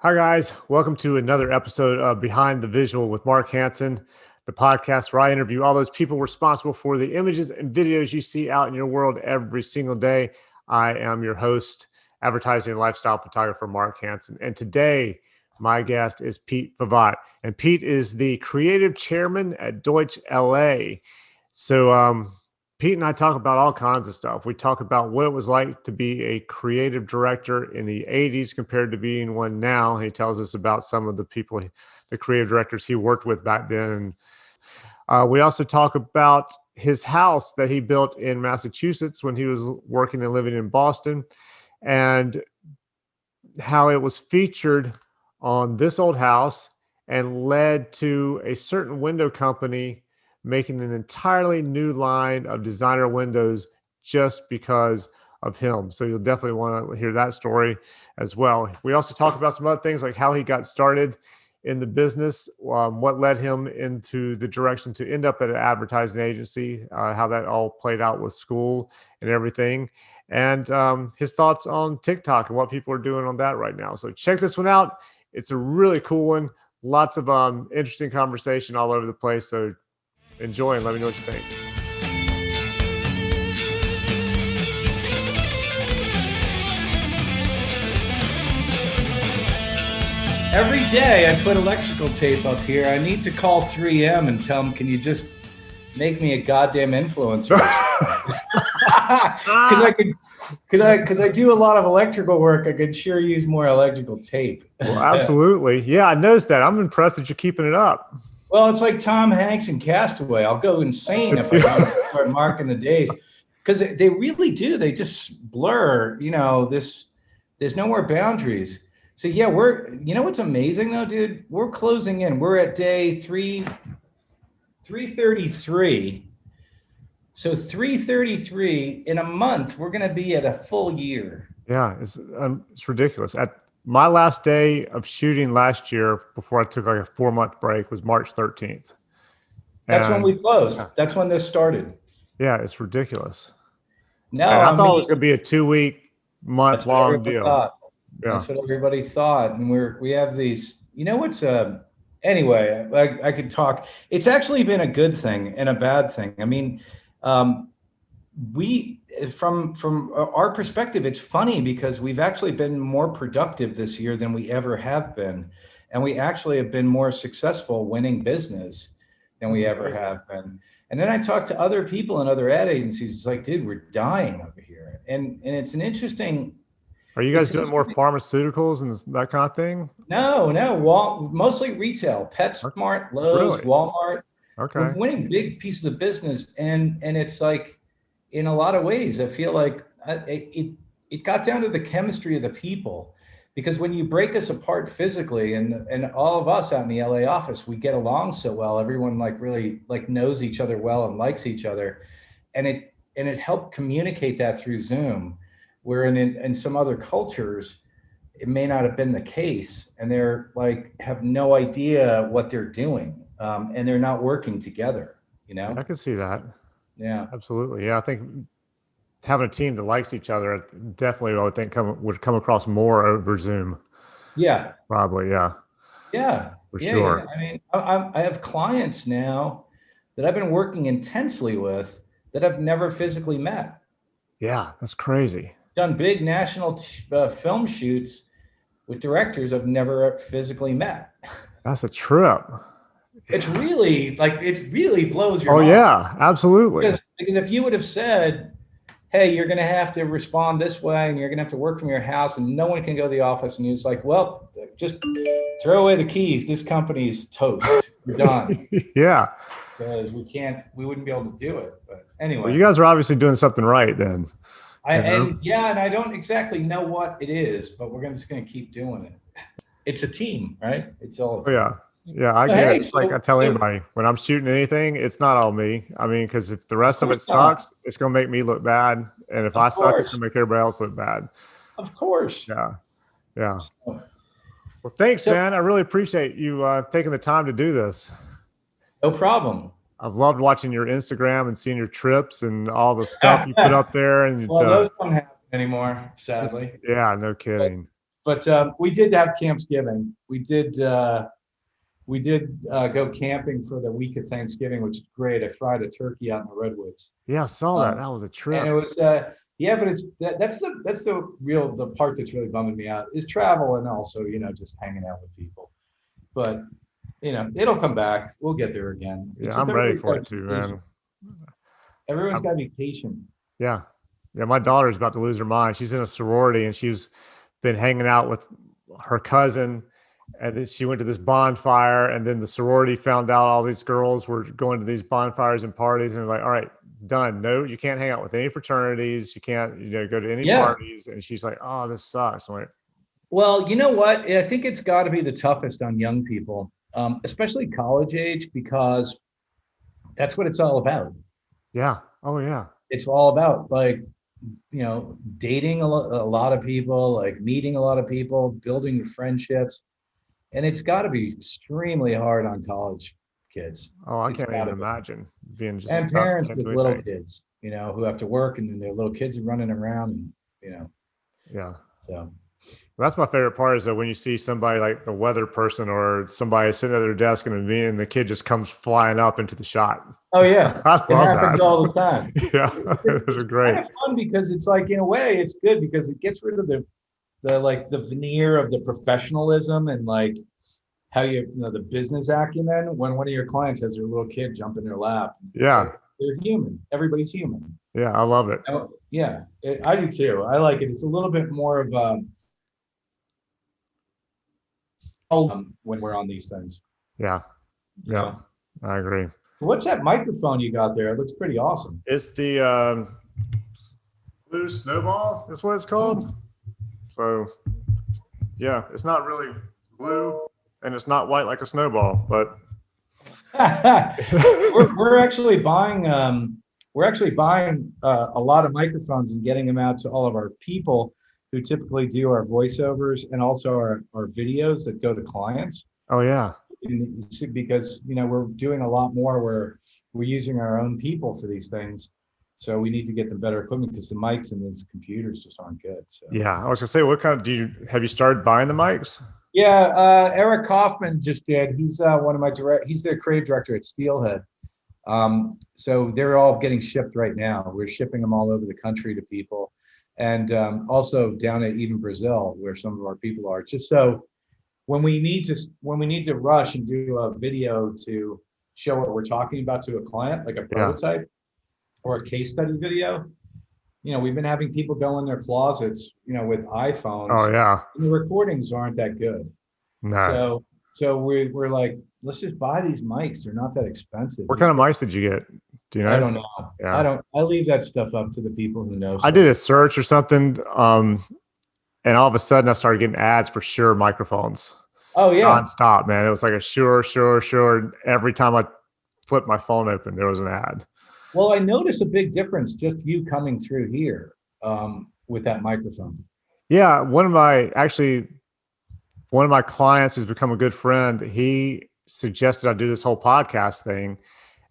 Hi, guys. Welcome to another episode of Behind the Visual with Mark Hansen, the podcast where I interview all those people responsible for the images and videos you see out in your world every single day. I am your host, advertising and lifestyle photographer, Mark Hansen. And today, my guest is Pete Favat. And Pete is the creative chairman at Deutsch LA. So, Pete and I talk about all kinds of stuff. We talk about what it was like to be a creative director in the 80s compared to being one now. He tells us about some of the people, the creative directors he worked with back then. And we also talk about his house that he built in Massachusetts when he was working and living in Boston, and how it was featured on This Old House and led to a certain window company making an entirely new line of designer windows just because of him. So you'll definitely want to hear that story as well. We also talk about some other things like how he got started in the business, what led him into the direction to end up at an advertising agency, how that all played out with school and everything, and his thoughts on TikTok and what people are doing on that right now. So check this one out. It's a really cool one. Lots of interesting conversation all over the place. So enjoy and let me know what you think. Every day I put electrical tape up here. I need to call 3M and tell them, can you just make me a goddamn influencer? Because I do a lot of electrical work. I could sure use more electrical tape. Well, absolutely. Yeah, I noticed that. I'm impressed that you're keeping it up. Well, it's like Tom Hanks in Castaway. I'll go insane if I don't start marking the days, because they really do. They just blur. There's no more boundaries. So yeah, what's amazing though, dude? We're closing in. We're at day 333. So 333 in a month, we're going to be at a full year. Yeah, it's ridiculous. At my last day of shooting last year, before I took like a 4-month break, was March 13th. That's when we closed. Yeah. That's when this started. Yeah, it's ridiculous. No, I thought it was going to be a 2-week, month-long deal. Yeah. That's what everybody thought. And we have these, anyway, I could talk. It's actually been a good thing and a bad thing. I mean, from our perspective, it's funny because we've actually been more productive this year than we ever have been. And we actually have been more successful winning business than we ever have been. And then I talk to other people in other ad agencies. It's like, dude, we're dying over here. And it's an interesting. Are you guys doing more pharmaceuticals and that kind of thing? No, mostly retail, PetSmart, Lowe's, really? Walmart. Okay. We're winning big pieces of business. And it's like, in a lot of ways, I feel like it got down to the chemistry of the people, because when you break us apart physically, and all of us out in the LA office, we get along so well. Everyone really knows each other well and likes each other, and it helped communicate that through Zoom, where in some other cultures it may not have been the case, and they're have no idea what they're doing, and they're not working together. I can see that. Yeah, absolutely. Yeah, I think having a team that likes each other definitely, I would think, would come across more over Zoom. Yeah, probably. Yeah. Yeah, for sure. Yeah. I mean, I have clients now that I've been working intensely with that I've never physically met. Yeah, that's crazy. Done big national film shoots with directors I've never physically met. That's a trip. It's really it really blows your mind. Yeah, absolutely. Because if you would have said, hey, you're going to have to respond this way and you're going to have to work from your house and no one can go to the office, and he's like, well, just throw away the keys. This company's toast. We're done. Yeah. Because we wouldn't be able to do it. But anyway. Well, you guys are obviously doing something right then. And I don't exactly know what it is, but we're just going to keep doing it. It's a team, right? It's all. Yeah, I get it. It's like I tell anybody, when I'm shooting anything, it's not all me. I mean, because if the rest of it sucks, it's going to make me look bad. And if I suck, it's going to make everybody else look bad. Of course. Yeah. Well, thanks, man. I really appreciate you taking the time to do this. No problem. I've loved watching your Instagram and seeing your trips and all the stuff you put up there. And well, those don't happen anymore, sadly. Yeah, no kidding. But we did have Campsgiving. We did go camping for the week of Thanksgiving, which is great. I fried a turkey out in the redwoods. Yeah, I saw that. That was a trip. And it was yeah, but that's the part that's really bumming me out is travel and also, just hanging out with people. But it'll come back. We'll get there again. Yeah, I'm ready for it too, man. Everyone's got to be patient. Yeah. Yeah, my daughter's about to lose her mind. She's in a sorority and she's been hanging out with her cousin, and then she went to this bonfire, and then the sorority found out all these girls were going to these bonfires and parties, and they're like, all right, done. No, you can't hang out with any fraternities. You can't, go to any parties. And she's like, oh, this sucks. I'm like, well, you know what? I think it's got to be the toughest on young people, especially college age, because that's what it's all about. Yeah. Oh, yeah. It's all about dating a lot of people, like meeting a lot of people, building friendships. And it's got to be extremely hard on college kids. Oh, I can't even imagine being just and parents with little kids, who have to work, and then their little kids are running around, and yeah. So that's my favorite part is that when you see somebody like the weather person or somebody sitting at their desk and the kid just comes flying up into the shot. Oh yeah, it happens all the time. Yeah, those are great. Kind of fun because it's like, in a way, it's good because it gets rid of the veneer of the professionalism and like how the business acumen when one of your clients has their little kid jump in their lap. Yeah, like, they're human. Everybody's human. Yeah, I love it. Yeah, I do too. I like it. It's a little bit more of when we're on these things. Yeah. I agree. What's that microphone you got there? It looks pretty awesome. It's the Blue Snowball. That's what it's called. So, yeah, it's not really blue and it's not white like a snowball, but we're actually buying a lot of microphones and getting them out to all of our people who typically do our voiceovers and also our videos that go to clients. Oh yeah. Because we're doing a lot more where we're using our own people for these things, so we need to get the better equipment because the mics and these computers just aren't good. So. Yeah, I was gonna say, what kind of have you started buying the mics? Yeah, Eric Kaufman just did. He's one of my he's the creative director at Steelhead. So they're all getting shipped right now. We're shipping them all over the country to people, and also down at even Brazil, where some of our people are. Just so when we need to rush and do a video to show what we're talking about to a client, like a prototype or a case study video, we've been having people go in their closets, with iPhones. Oh yeah. And the recordings aren't that good. No. So we're like, let's just buy these mics. They're not that expensive. What kind of mics did you get? Do you know? I don't know. Yeah. I leave that stuff up to the people who know. I did a search or something, and all of a sudden I started getting ads for Shure microphones. Oh yeah. Nonstop, man. It was like a Shure. Every time I flipped my phone open, there was an ad. Well, I noticed a big difference just you coming through here with that microphone. Yeah, one of my clients who's become a good friend, he suggested I do this whole podcast thing,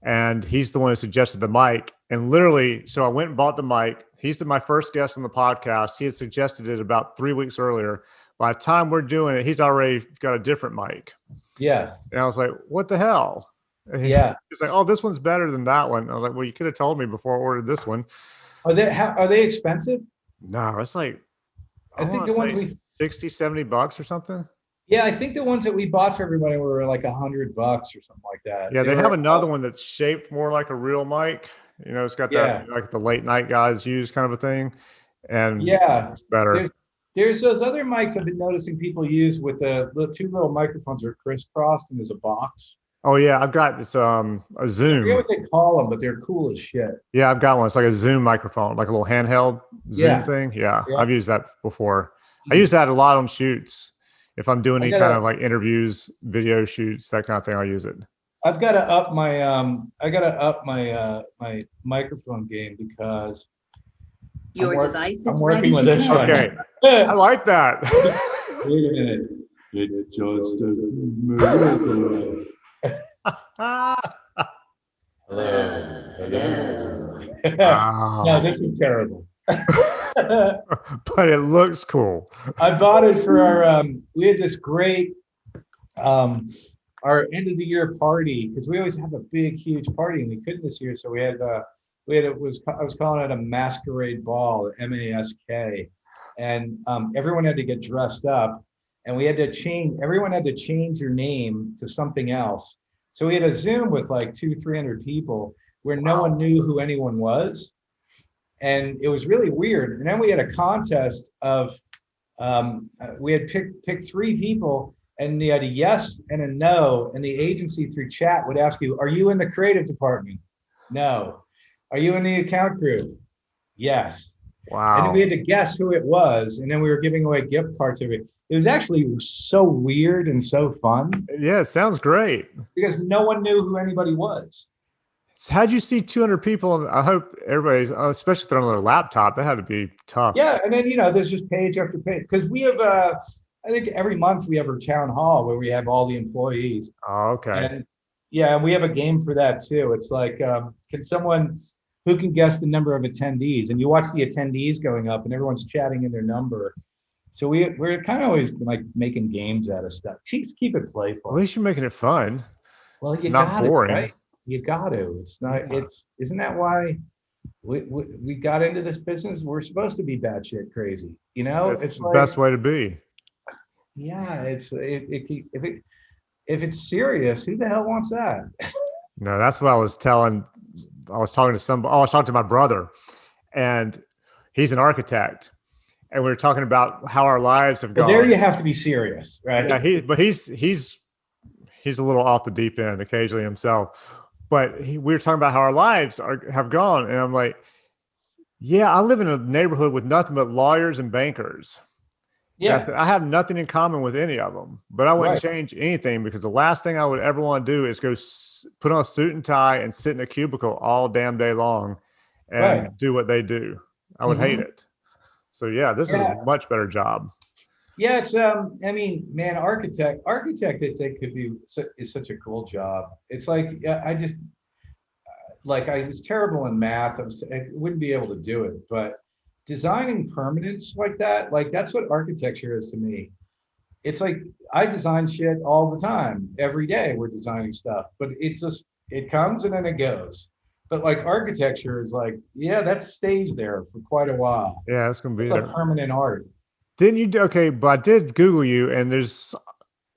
and he's the one who suggested the mic. And literally, so I went and bought the mic. He's my first guest on the podcast. He had suggested it about 3 weeks earlier. By the time we're doing it, he's already got a different mic. Yeah. And I was like, what the hell? And he's like, oh, this one's better than that one. I was like, well, you could have told me before I ordered this one. Are they expensive? No, it's like, I think the ones $60-$70 or something. Yeah, I think the ones that we bought for everybody were like $100 or something like that. Yeah, they have another one that's shaped more like a real mic. It's got that like the late night guys use kind of a thing. And it's better. There's those other mics I've been noticing people use with the two little microphones are crisscrossed and there's a box. Oh yeah, I've got it's a Zoom. I forget what they call them, but they're cool as shit. Yeah, I've got one. It's like a Zoom microphone, like a little handheld Zoom thing. Yeah, I've used that before. I use that a lot on shoots. If I'm doing any kind of like interviews, video shoots, that kind of thing, I'll use it. I've got to up my my microphone game because I'm working with this one. Okay, I like that. Wait a minute. It's just a miracle. Hello. Wow. No, this is terrible. But it looks cool. I bought it for our, we had this great, our end of the year party, because we always have a big, huge party, and we couldn't this year. So I was calling it a masquerade ball, MASK. And everyone had to get dressed up, and everyone had to change your name to something else. So we had a Zoom with like 200-300 people where no one knew who anyone was. And it was really weird. And then we had a contest of, we had picked 3 people, and you had a yes and a no. And the agency through chat would ask you, are you in the creative department? No. Are you in the account group? Yes. Wow. And then we had to guess who it was. And then we were giving away gift cards. It was actually so weird and so fun. Yeah, it sounds great. Because no one knew who anybody was. So how'd you see 200 people? I hope everybody's, especially throwing on their laptop, that had to be tough. Yeah. And then, there's just page after page. Because we have, I think every month we have our town hall where we have all the employees. Oh, okay. And yeah, and we have a game for that too. It's like, who can guess the number of attendees? And you watch the attendees going up and everyone's chatting in their number. So we're kind of always like making games out of stuff. Just keep it playful. At least you're making it fun. Well, you not got boring. It, right? You got to. It's not. Yeah. Isn't that why we got into this business? We're supposed to be batshit crazy. It's the best way to be. Yeah, if it's serious, who the hell wants that? No, that's what I was talking to my brother, and he's an architect, and we were talking about how our lives have gone. There you have to be serious, right? Yeah, he's a little off the deep end occasionally himself, but we were talking about how our lives have gone, and I'm like, yeah, I live in a neighborhood with nothing but lawyers and bankers. Yeah, I said, I have nothing in common with any of them, but I wouldn't change anything, because the last thing I would ever want to do is go put on a suit and tie and sit in a cubicle all damn day long and do what they do. I would hate it. So yeah, this is a much better job. Yeah, it's I mean, man, architect I think is such a cool job. It's like I was terrible in math. I wouldn't be able to do it, but designing permanence like that's what architecture is to me. It's like I design shit all the time. Every day we're designing stuff, but it comes and then it goes. But like architecture is like, yeah, that stays there for quite a while. Yeah, it's gonna be like permanent art. Didn't you? Okay, but I did Google you, and there's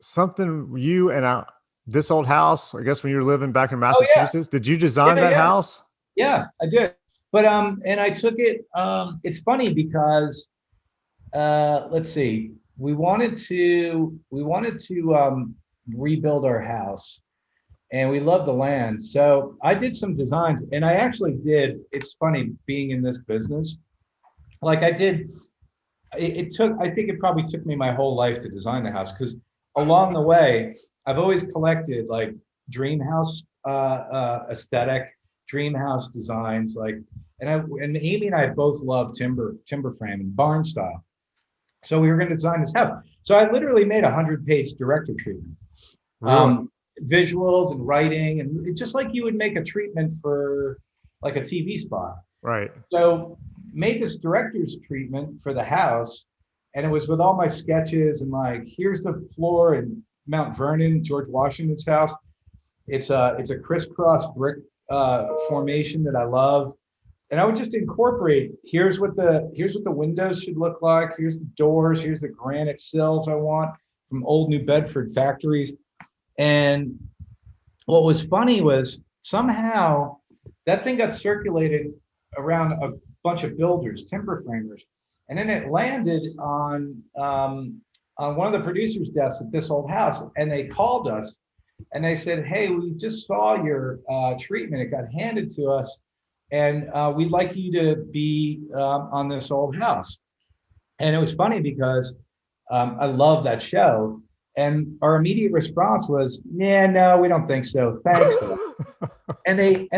something you and this old house, I guess when you were living back in Massachusetts. Did you design that house? Yeah, I did. But and I took it. It's funny because let's see, we wanted to rebuild our house, and we love the land. So I did some designs, and I actually did. It's funny being in this business. Like I did. I think it probably took me my whole life to design the house, because along the way, I've always collected like dream house aesthetic, dream house designs, and Amy and I both love timber framing, barn style. So we were going to design this house. So I literally made 100-page director treatment, visuals and writing, and it's just like you would make a treatment for like a TV spot. Right. So made this director's treatment for the house, and it was with all my sketches, and like, here's the floor in Mount Vernon, George Washington's house. It's a crisscross brick formation that I love. And I would just incorporate, here's what the windows should look like, here's the doors, here's the granite sills I want from old New Bedford factories. And what was funny was somehow that thing got circulated around a bunch of builders, timber framers, and then it landed on one of the producers' desks at this old house, and they called us and they said, hey, we just saw your treatment, it got handed to us, and we'd like you to be on this old house. And it was funny because I love that show, and our immediate response was, yeah, no, we don't think so, thanks. and they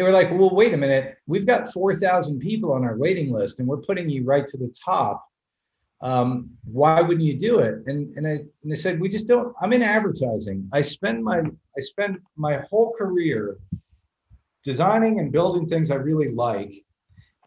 were like, well, wait a minute, we've got 4,000 people on our waiting list, and we're putting you right to the top. Why wouldn't you do it? And I said, we just don't. I'm in advertising. I spend my whole career designing and building things I really like,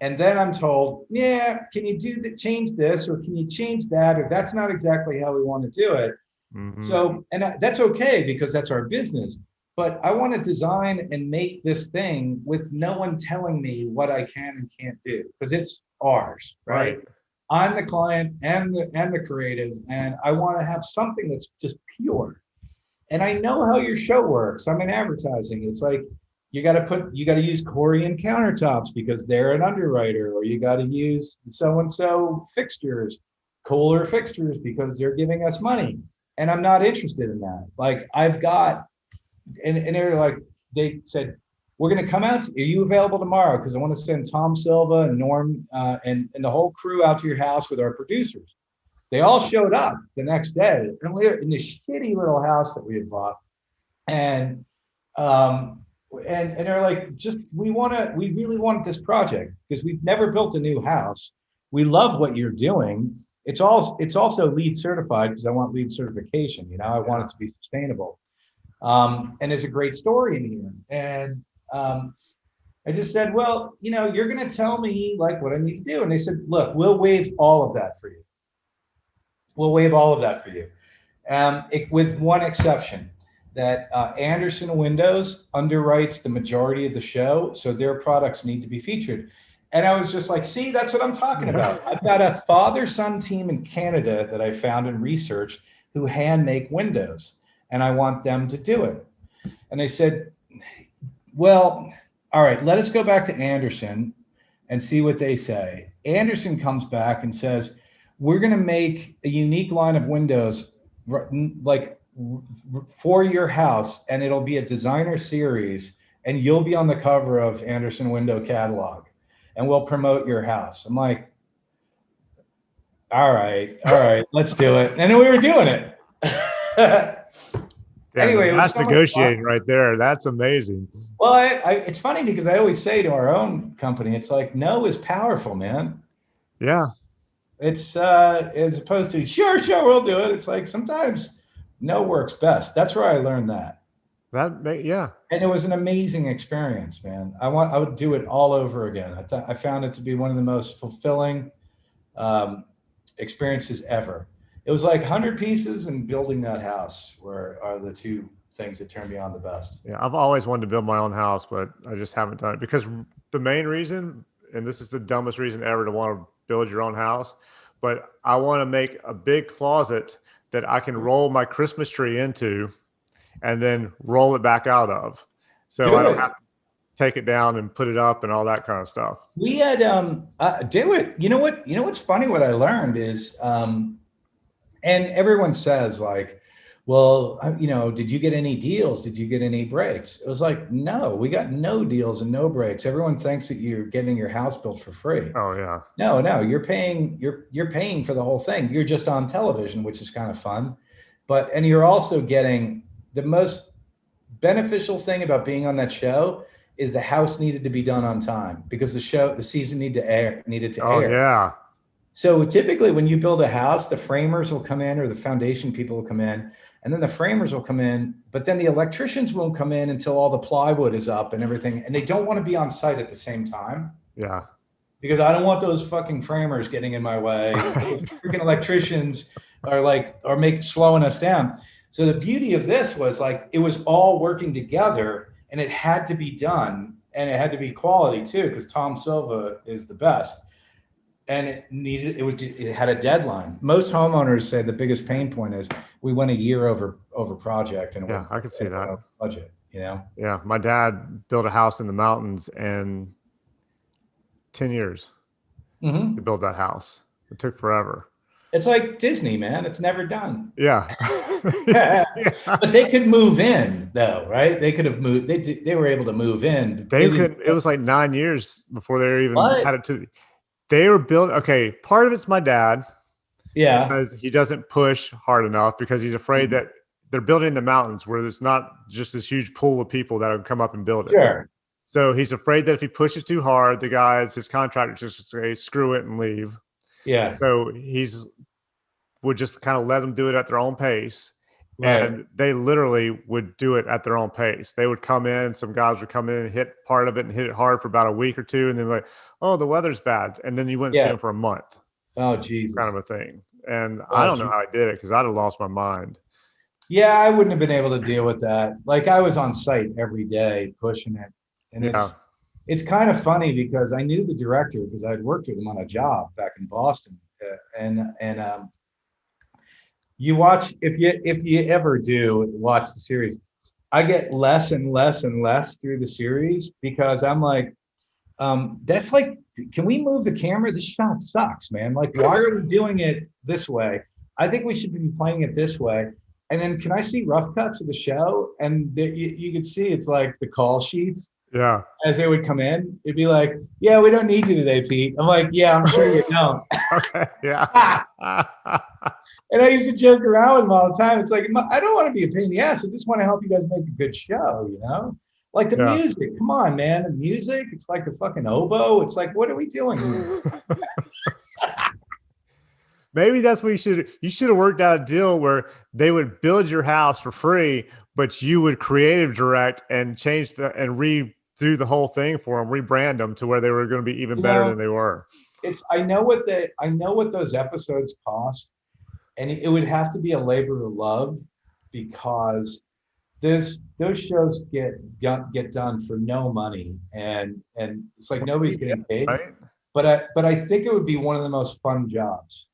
And then I'm told, yeah, can you change this, or can you change that, or that's not exactly how we want to do it. Mm-hmm. So, and that's okay because that's our business. But I want to design and make this thing with no one telling me what I can and can't do, because it's ours, right? Right. I'm the client and the creative, and I want to have something that's just pure. And I know how your show works. I'm in advertising. It's like you got to use Corian countertops because they're an underwriter, or you got to use so and so fixtures, Kohler fixtures, because they're giving us money. And I'm not interested in that. Like I've got, and they're like, they said, we're going to come out. Are you available tomorrow? Because I want to send Tom Silva and Norm and the whole crew out to your house with our producers. They all showed up the next day, and we were in this shitty little house that we had bought, and um, and they're like, just we really want this project because we've never built a new house. We love what you're doing. It's also LEED certified because I want LEED certification. You know, I want Yeah. it to be sustainable. And there's a great story in here. And I just said, well, you know, you're going to tell me like what I need to do. And they said, look, we'll waive all of that for you. We'll waive all of that for you. With one exception, that Andersen Windows underwrites the majority of the show, so their products need to be featured. And I was just like, see, that's what I'm talking about. I've got a father-son team in Canada that I found and researched who hand make windows, and I want them to do it. And they said, well, all right, let us go back to Andersen and see what they say. Andersen comes back and says, we're going to make a unique line of windows like for your house, and it'll be a designer series, and you'll be on the cover of Andersen Window Catalog, and we'll promote your house. I'm like, all right, let's do it. And then we were doing it. Yeah, Anyway, it was that's so much fun. negotiating right there. That's amazing. Well, it's funny because I always say to our own company, it's like, no is powerful, man. Yeah. It's as opposed to sure, we'll do it. It's like sometimes no works best. That's where I learned that. Yeah. And it was an amazing experience, man. I would do it all over again. I found it to be one of the most fulfilling um, experiences ever. It was like 100 pieces and building that house are the two things that turned me on the best. Yeah. I've always wanted to build my own house, but I just haven't done it because the main reason, and this is the dumbest reason ever to want to build your own house, but I want to make a big closet that I can roll my Christmas tree into and then roll it back out of. So I Do don't it. have to take it down and put it up and all that kind of stuff. We had do it. You know what? You know what's funny? What I learned is, and everyone says like, well, you know, did you get any deals? Did you get any breaks? It was like, no, we got no deals and no breaks. Everyone thinks that you're getting your house built for free. Oh yeah. No, you're paying for the whole thing. You're just on television, which is kind of fun, and you're also getting the most beneficial thing about being on that show is the house needed to be done on time because the season needed to Oh air. yeah. So typically when you build a house, the framers will come in or the foundation people will come in, and then the framers will come in, but then the electricians won't come in until all the plywood is up and everything. And they don't want to be on site at the same time Yeah. because I don't want those fucking framers getting in my way. Freaking electricians are slowing us down. So the beauty of this was like, it was all working together and it had to be done and it had to be quality too, because Tom Silva is the best. And it had a deadline. Most homeowners say the biggest pain point is we went a year over project and Yeah, I could see that. Budget, you know? Yeah. My dad built a house in the mountains in 10 years to build that house. It took forever. It's like Disney, man. It's never done. Yeah. Yeah. But they could move in though, right? They could have moved. They were able to move in. They could, it was like 9 years before they even What? had it to, they were built. Okay. Part of it's my dad. Yeah. Because he doesn't push hard enough because he's afraid that they're building in the mountains where there's not just this huge pool of people that would come up and build it. Sure. So he's afraid that if he pushes too hard, the guys, his contractors just say, screw it and leave. Yeah. So would just kind of let them do it at their own pace. Right. And they literally would do it at their own pace. They would come in, some guys would come in and hit part of it and hit it hard for about a week or two. And then like, oh, the weather's bad. And then you wouldn't see Yeah. them for a month, Oh, kind of Jesus. a thing. And I Oh, don't know how I did it because I'd have lost my mind. yeah, I wouldn't have been able to deal with that. Like I was on site every day pushing it. And Yeah. it's kind of funny because I knew the director because I'd worked with him on a job back in Boston. And you watch if you ever do watch the series, I get less and less and less through the series because I'm like, that's like, can we move the camera? This shot sucks, man. Like, why are we doing it this way? I think we should be playing it this way. And then can I see rough cuts of the show? And you could see it's like the call sheets Yeah. as they would come in. It'd be like, yeah, we don't need you today, Pete. I'm like, yeah, I'm sure you don't. Okay. Yeah. And I used to joke around with them all the time. It's like, I don't want to be a pain in the ass. I just want to help you guys make a good show, you know? Like the Yeah. music. Come on, man. The music, it's like the fucking oboe. It's like, what are we doing here? Maybe that's what you should have worked out a deal where they would build your house for free, but you would creative direct and change and redo the whole thing for them, rebrand them to where they were going to be even You better know, than they were. I know what those episodes cost, and it would have to be a labor of love because those shows get done for no money, and it's like nobody's getting paid. Right? But I think it would be one of the most fun jobs.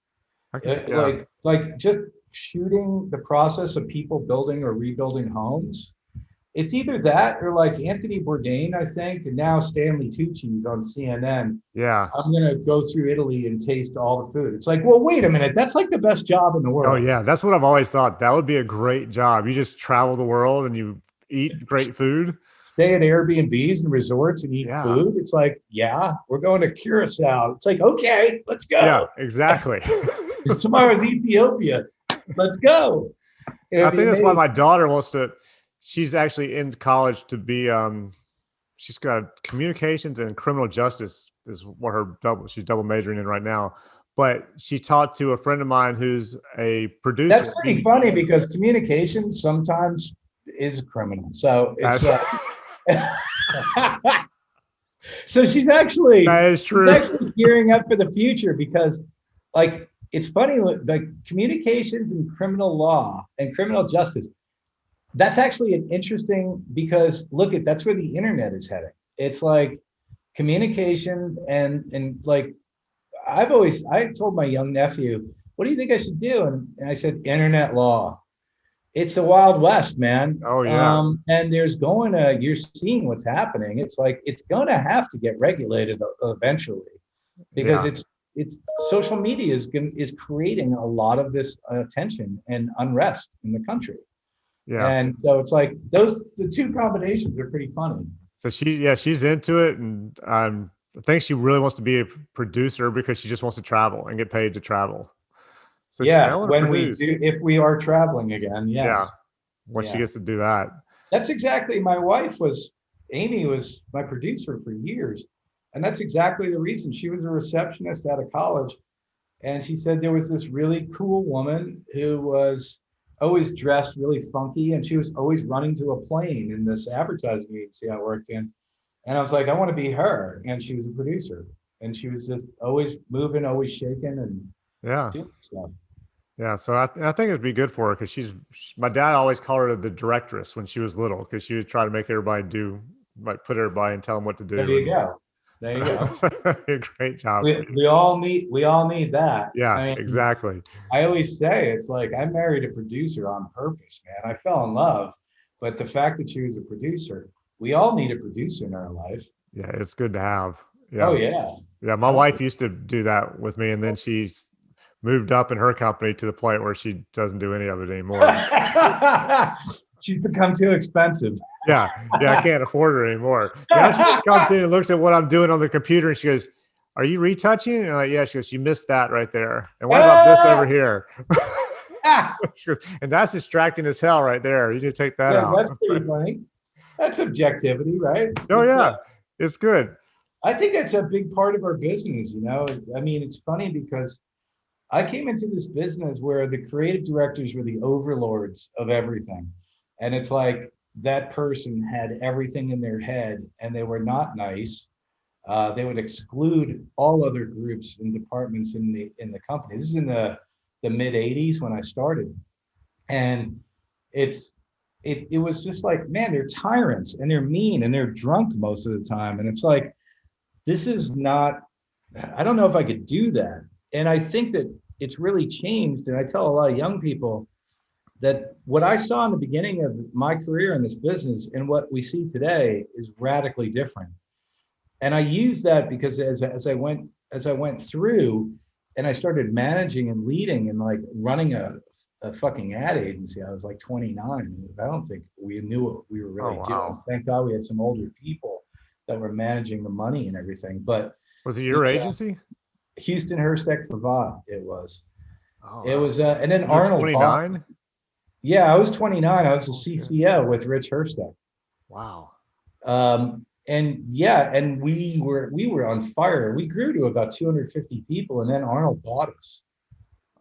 I can see, yeah. Like just shooting the process of people building or rebuilding homes. It's either that or like Anthony Bourdain, I think, and now Stanley Tucci's on CNN. Yeah. I'm gonna go through Italy and taste all the food. It's like, well, wait a minute, that's like the best job in the Oh world. yeah. That's what I've always thought. That would be a great job. You just travel the world and you eat great food. Stay at Airbnbs and resorts and eat Yeah. food. It's like, yeah, we're going to Curacao. It's like, okay, let's go. Yeah, exactly. Tomorrow's Ethiopia. Let's go. I think that's why my daughter wants to. She's actually in college to be. She's got communications and criminal justice is what she's double majoring in right now. But she talked to a friend of mine who's a producer. That's pretty funny because communications sometimes is a criminal. So it's so she's actually that is true. She's actually gearing up for the future because like it's funny like communications and criminal law and criminal justice. That's actually an interesting because that's where the internet is heading. It's like communications and like I told my young nephew, what do you think I should do? And I said, internet law. It's the Wild West, man. Oh yeah. And you're seeing what's happening. It's like, it's going to have to get regulated eventually because it's social media is creating a lot of this tension and unrest in the country. Yeah. And so it's like the two combinations are pretty funny. So she's into it. And I think she really wants to be a producer because she just wants to travel and get paid to travel. So yeah, if we are traveling again, yes. Yeah, when she gets to do that. That's exactly, Amy was my producer for years. And that's exactly the reason. She was a receptionist out of college. And she said there was this really cool woman who was always dressed really funky. And she was always running to a plane in this advertising agency I worked in. And I was like, I want to be her. And she was a producer. And she was just always moving, always shaking and doing stuff. Yeah, so I think it'd be good for her because my dad always called her the directress when she was little because she would try to make everybody put everybody and tell them what to do. There you go. There you go. A great job. We all need that. Yeah, I mean, exactly. I always say it's like I married a producer on purpose, man. I fell in love, but the fact that she was a producer, we all need a producer in our life. Yeah, it's good to have. Yeah. Oh yeah. Yeah, my wife used to do that with me, and then she's moved up in her company to the point where she doesn't do any of it anymore. She's become too expensive. Yeah, I can't afford her anymore. Now she just comes in and looks at what I'm doing on the computer, and she goes, "Are you retouching?" And I'm like, "Yeah." She goes, "You missed that right there. And what about this over here?" She goes, "And that's distracting as hell right there. You need to take that out." That's pretty funny. That's objectivity, right? Oh yeah, it's good. I think that's a big part of our business. You know, I mean, it's funny because I came into this business where the creative directors were the overlords of everything. And it's like that person had everything in their head and they were not nice. They would exclude all other groups and departments in the company. This is in the mid 80s when I started. And it's it was just like, man, they're tyrants and they're mean and they're drunk most of the time. And it's like, this is not, I don't know if I could do that. And I think that it's really changed. And I tell a lot of young people that what I saw in the beginning of my career in this business and what we see today is radically different. And I use that because as I went through and I started managing and leading and like running a fucking ad agency, I was like 29. I don't think we knew what we were Oh, really doing. wow. Thank God we had some older people that were managing the money and everything. But Was it the your agency? Houston Hersteck Favat, it was. Oh, It wow. was, and then You were Arnold bought. 29? Yeah, I was 29. I was the Oh, shit. CCO with Rich Hersteck. Wow. And yeah, and we were on fire. We grew to about 250 people, and then Arnold bought us.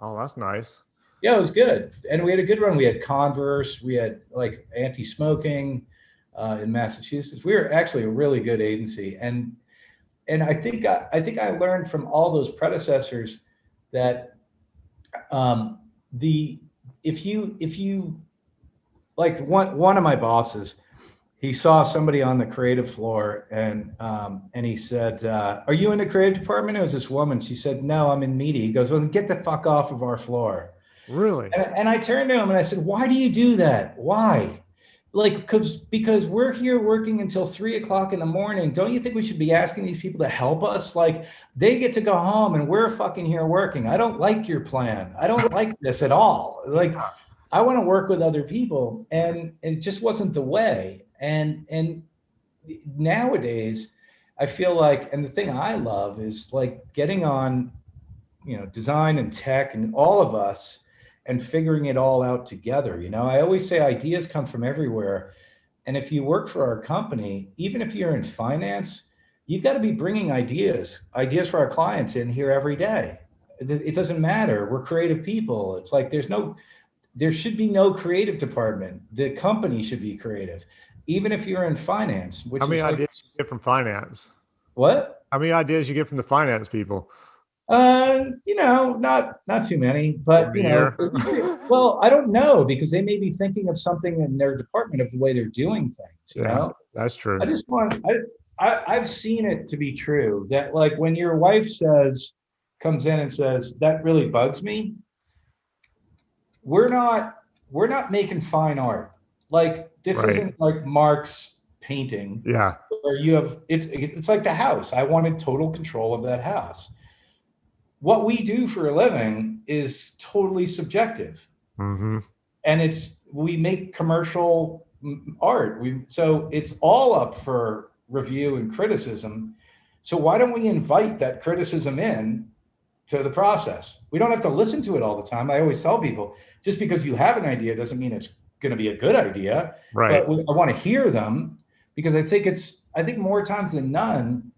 Oh, that's nice. Yeah, it was good, and we had a good run. We had Converse, we had like anti-smoking in Massachusetts. We were actually a really good agency, and I think I learned from all those predecessors that the if you like one of my bosses, he saw somebody on the creative floor and he said, "Are you in the creative department?" It was this woman. She said, "No, I'm in media." He goes, "Well, then get the fuck off of our floor." Really? And I turned to him and I said, "Why do you do that? Why?" Like, because we're here working until 3 o'clock in the morning. Don't you think we should be asking these people to help us? Like, they get to go home and we're fucking here working. I don't like your plan. I don't like this at all. Like, I want to work with other people, and it just wasn't the way. And nowadays, I feel like, and the thing I love is like getting on, design and tech and all of us and figuring it all out together. I always say ideas come from everywhere. And if you work for our company, even if you're in finance, you've got to be bringing ideas for our clients in here every day. It doesn't matter. We're creative people. It's like there should be no creative department. The company should be creative, even if you're in finance, which How many is like, ideas you get from finance? what? How many ideas you get from the finance people? Not too many, Over but a year? well, I don't know because they may be thinking of something in their department of the way they're doing things. Yeah, that's I true. just want I've seen it to be true that like when your wife comes in and says that really bugs me, we're not we're not making fine art. Like this Right. isn't like Mark's painting Yeah. where you have it's like the house. I wanted total control of that house. What we do for a living is totally subjective, Mm-hmm. and we make commercial art. So it's all up for review and criticism. So why don't we invite that criticism in to the process? We don't have to listen to it all the time. I always tell people, just because you have an idea doesn't mean it's going to be a good idea, Right. but I want to hear them because I think more times than none,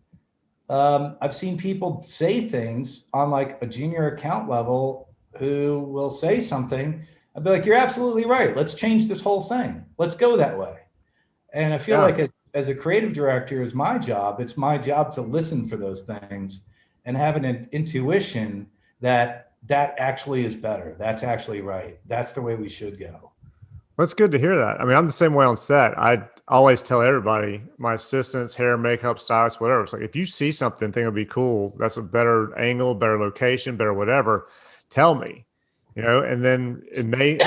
I've seen people say things on like a junior account level who will say something. I'd be like, "You're absolutely right. Let's change this whole thing. Let's go that way." And I feel Yeah. like as a creative director, is my job. It's my job to listen for those things and have an intuition that actually is better. That's actually right. That's the way we should go. Well, it's good to hear that. I mean, I'm the same way on set. I always tell everybody, my assistants, hair, makeup, stylists, whatever. It's like, if you see something, think it'll be cool, that's a better angle, better location, better whatever, tell me, and then I may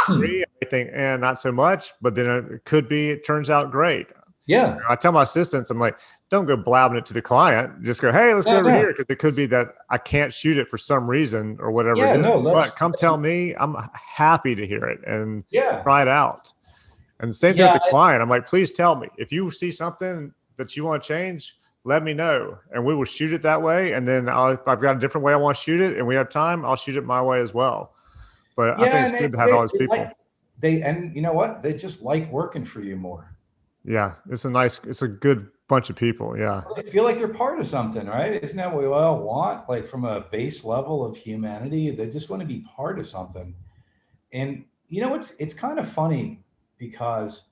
agree. I think, not so much, but then it could be, it turns out great. Yeah. I tell my assistants, I'm like, don't go blabbing it to the client. Just go, hey, let's go No, over no. here. Because it could be that I can't shoot it for some reason or whatever Yeah. it No. is. But come tell me, I'm happy to hear it and Yeah. try it out. And the same thing Yeah. with the client. I'm like, please tell me. If you see something that you want to change, let me know. And we will shoot it that way. And then if I've got a different way I want to shoot it and we have time, I'll shoot it my way as well. But I think Yeah. it's And good to have all those people. and you know what? They just like working for you more. Yeah, it's a good bunch of people. Yeah. They feel like they're part of something, right? Isn't that what we all want? Like from a base level of humanity, they just want to be part of something. And it's kind of funny because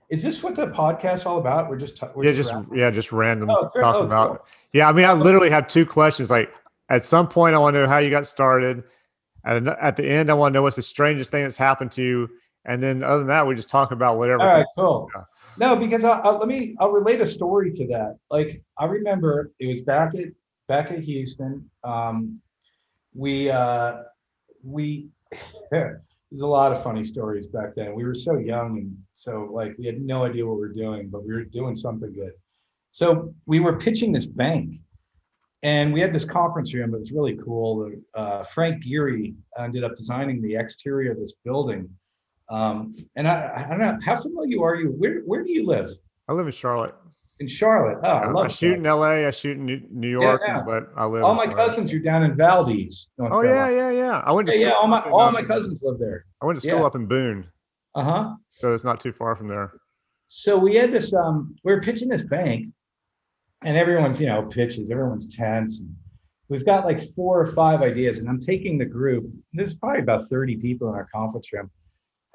is this what the podcast's all about? We're just rapping. Just random Oh, great. talking Oh, about. cool. Yeah, I mean, I literally have two questions. Like, at some point, I want to know how you got started. At the end, I want to know what's the strangest thing that's happened to you. And then, other than that, we just talk about whatever. All right, cool. Yeah. No, because I'll relate a story to that. Like I remember it was back at Houston. We we there's a lot of funny stories back then. We were so young and so like we had no idea what we were doing, but we were doing something good. So we were pitching this bank, and we had this conference room. It was really cool. Frank Geary ended up designing the exterior of this building. And I don't know, how familiar are you? Where do you live? I live in Charlotte. In Charlotte. Oh, I I love shoot in Charlotte. LA. I shoot in New Yeah, York, yeah. but I live All in my Charlotte. cousins are down in Valdez, North Oh Carolina. yeah. I went to Yeah, school. all my cousins live there. I went to school Yeah. up in Boone, Uh-huh. so it's not too far from there. So we had this, we were pitching this bank, and everyone's, pitches, everyone's tense. And we've got like 4 or 5 ideas, and I'm taking the group. There's probably about 30 people in our conference room.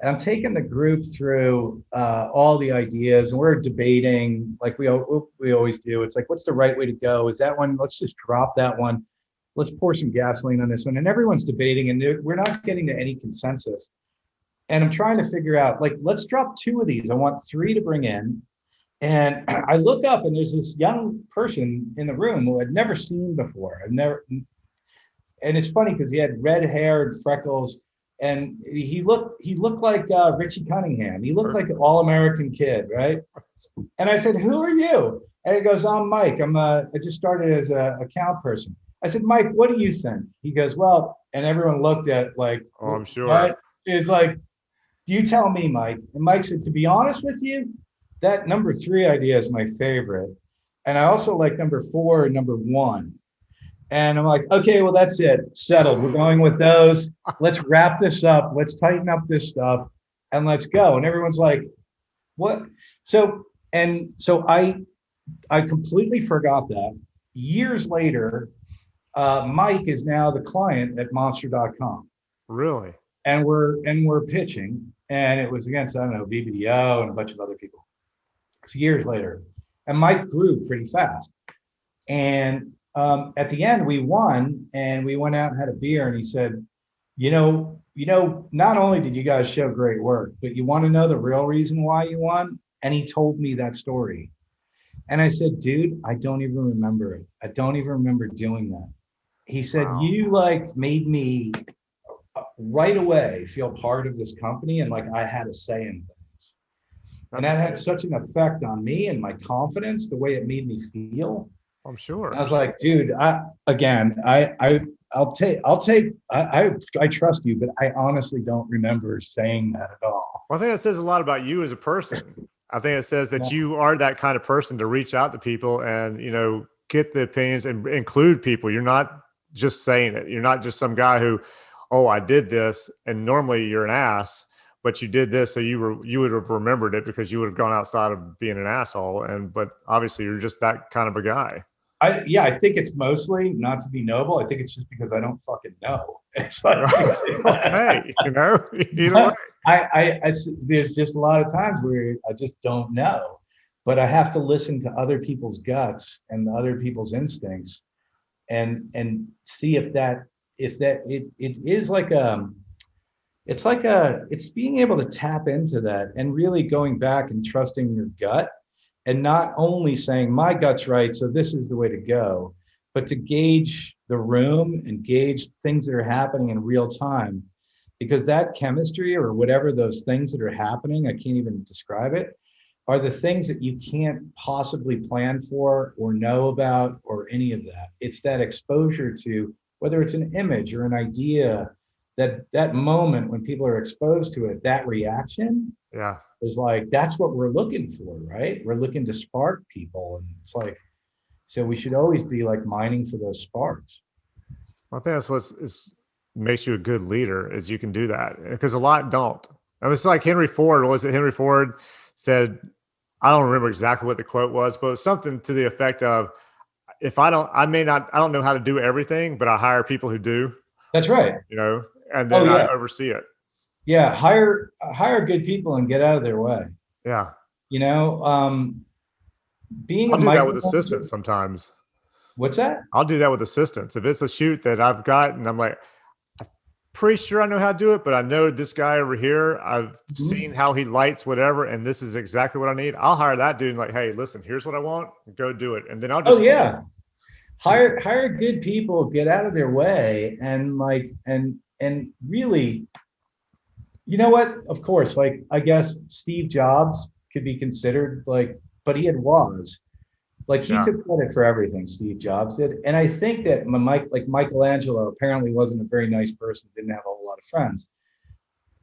And I'm taking the group through all the ideas, and we're debating like we always do. It's like, what's the right way to go? Is that one? Let's just drop that one. Let's pour some gasoline on this one. And everyone's debating, and we're not getting to any consensus. And I'm trying to figure out, like, let's drop 2 of these. I want 3 to bring in. And I look up, and there's this young person in the room who I'd never seen before. And it's funny because he had red hair and freckles. And he looked like Richie Cunningham. He looked like an all-American kid, right? And I said, "Who are you?" And he goes, "I'm Mike. I just started as a account person." I said, "Mike, what do you think?" He goes, "Well," and everyone looked at like, Oh, I'm sure. What? It's like, "Do you tell me, Mike?" And Mike said, "To be honest with you, that number 3 idea is my favorite, and I also like number 4 and number 1." And I'm like, okay, well, that's it. Settled. We're going with those. Let's wrap this up. Let's tighten up this stuff and let's go. And everyone's like, what? So I completely forgot that. Years later, Mike is now the client at monster.com. Really? And we're pitching. And it was against, I don't know, BBDO and a bunch of other people. It's years later. And Mike grew pretty fast. And at the end, we won, and we went out and had a beer. And he said, not only did you guys show great work, but you want to know the real reason why you won? And he told me that story. And I said, dude, I don't even remember it. I don't even remember doing that. He said, Wow. You like made me right away feel part of this company, and like I had a say in things. And that had such an effect on me and my confidence, the way it made me feel. I'm sure. I was like, dude, I trust you, but I honestly don't remember saying that at all. Well, I think that says a lot about you as a person. I think it says that you are that kind of person to reach out to people and, get the opinions and include people. You're not just saying it. You're not just some guy who, oh, I did this. And normally you're an ass, but you did this. So you would have remembered it because you would have gone outside of being an asshole. But obviously you're just that kind of a guy. I think it's mostly not to be noble. I think it's just because I don't fucking know. It's like, hey, either way. There's just a lot of times where I just don't know, but I have to listen to other people's guts and other people's instincts, and see if it is like it's being able to tap into that and really going back and trusting your gut. And not only saying my gut's right, so this is the way to go, but to gauge the room and gauge things that are happening in real time, because that chemistry or whatever those things that are happening, I can't even describe it, are the things that you can't possibly plan for or know about or any of that. It's that exposure to, whether it's an image or an idea, that moment when people are exposed to it, that reaction. Yeah. Is like, that's what we're looking for, right? We're looking to spark people. And it's like, so we should always be like mining for those sparks. I think that's what makes you a good leader, is you can do that, because a lot don't. I mean, it's like Henry Ford. Was it Henry Ford said, I don't remember exactly what the quote was, but it was something to the effect of, if I don't, I don't know how to do everything, but I hire people who do, That's right. you know, and Oh then I yeah. oversee it. Yeah. Hire good people and get out of their way. Yeah. You know, being a I'll do that with assistants micromanager. sometimes. What's that? I'll do that with assistants. If it's a shoot that I've got and I'm like, I'm pretty sure I know how to do it, but I know this guy over here, I've seen Mhm. how he lights whatever, and this is exactly what I need. I'll hire that dude and like, hey, listen, here's what I want. Go do it. And then I'll Oh just keep. yeah. Hire good people, get out of their way, and like and really, you know what? Of course, like I guess Steve Jobs could be considered like, but he had was like he Yeah. took credit for everything Steve Jobs did, and I think that like Michelangelo apparently wasn't a very nice person, didn't have a whole lot of friends.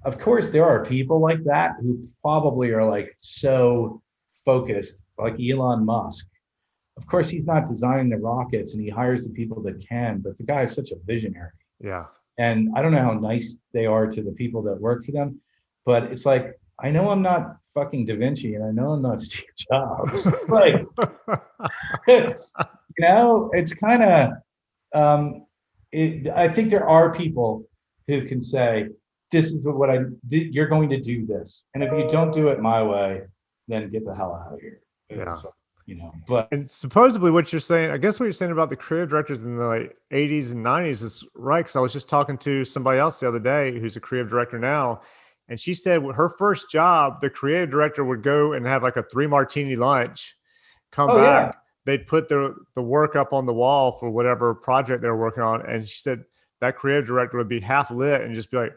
Of course, there are people like that who probably are like so focused, like Elon Musk. Of course, he's not designing the rockets and he hires the people that can, but the guy is such a visionary. Yeah. And I don't know how nice they are to the people that work for them, but it's like, I know I'm not fucking Da Vinci and I know I'm not Steve Jobs. Like, it's kind of, I think there are people who can say, this is what I did. You're going to do this. And if you don't do it my way, then get the hell out of here. Yeah. But And supposedly what you're saying, I guess what you're saying about the creative directors in the like 80s and 90s is right. Cause I was just talking to somebody else the other day who's a creative director now. And she said her first job, the creative director would go and have like a 3 martini lunch, come oh yeah. back, they'd put the work up on the wall for whatever project they were working on. And she said that creative director would be half lit and just be like,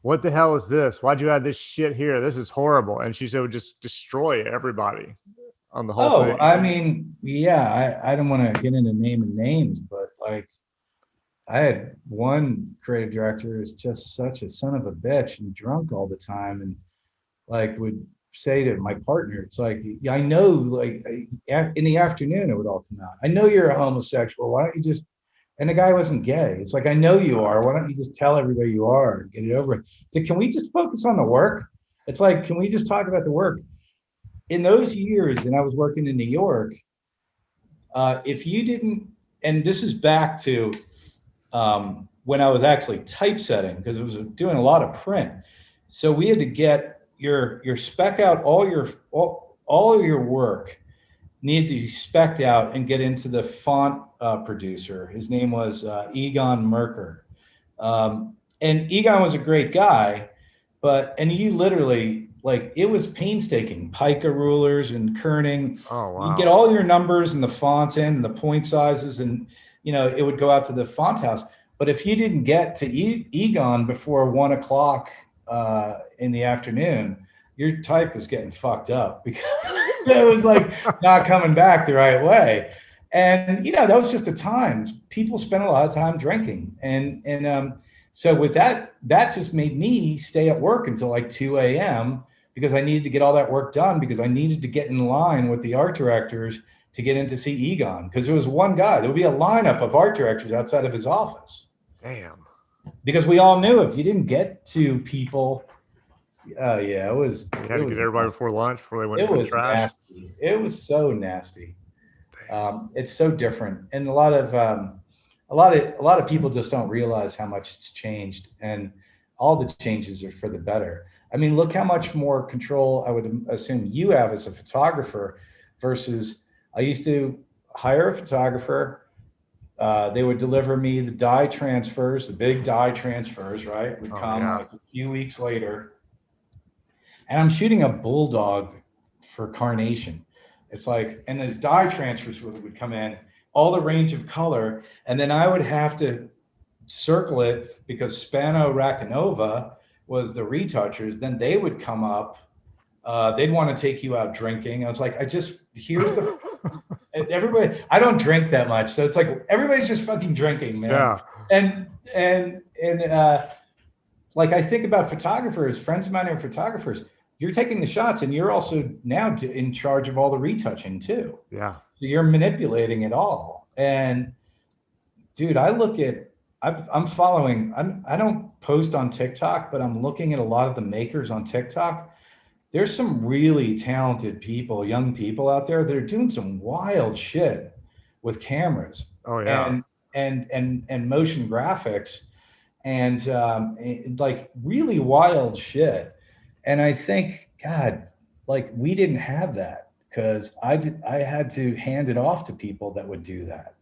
what the hell is this? Why'd you add this shit here? This is horrible. And she said it would just destroy everybody on the whole Oh, thing. I mean, yeah, I don't want to get into naming names, but like I had one creative director who's just such a son of a bitch and drunk all the time and like would say to my partner, it's like, yeah, I know, like in the afternoon it would all come out. I know you're a homosexual. Why don't you just, and the guy wasn't gay. It's like, I know you are. Why don't you just tell everybody you are and get it over with? So can we just focus on the work? It's like, can we just talk about the work? In those years, and I was working in New York, if you didn't, and this is back to when I was actually typesetting because it was doing a lot of print. So we had to get your spec out, all of your work needed to be specced out and get into the font producer. His name was Egon Merker. And Egon was a great guy, and you literally, like, it was painstaking, pica rulers and kerning. Oh, You get wow. all your numbers and the fonts in and the point sizes, and it would go out to the font house. But if you didn't get to Egon before 1 o'clock in the afternoon, your type was getting fucked up because it was like not coming back the right way. And that was just the times. People spent a lot of time drinking, and so with that just made me stay at work until like 2 a.m. because I needed to get all that work done because I needed to get in line with the art directors to get in to see Egon because there was one guy. There would be a lineup of art directors outside of his office. Damn. Because we all knew if you didn't get to people, yeah, it was. You had to get everybody nasty. before lunch before they went It to the was trash. nasty. It was so nasty. It's so different, and a lot of people just don't realize how much it's changed, and all the changes are for the better. I mean, look how much more control I would assume you have as a photographer versus I used to hire a photographer. They would deliver me the dye transfers, the big dye transfers, right? Would come Yeah. like a few weeks later. And I'm shooting a bulldog for carnation. It's like, and as dye transfers would come in, all the range of color. And then I would have to circle it because Spano Racanova was the retouchers. Then they would come up. They'd want to take you out drinking. I was like, here's the everybody. I don't drink that much, so it's like everybody's just fucking drinking, man. Yeah. And like I think about photographers, friends of mine who are photographers. You're taking the shots, and you're also now in charge of all the retouching too. Yeah. So you're manipulating it all. And dude, I'm following. I don't post on TikTok, but I'm looking at a lot of the makers on TikTok. there's some really talented people, young people out there that are doing some wild shit with cameras Oh yeah. and motion graphics and like really wild shit. And I think, God, like we didn't have that because I had to hand it off to people that would do that.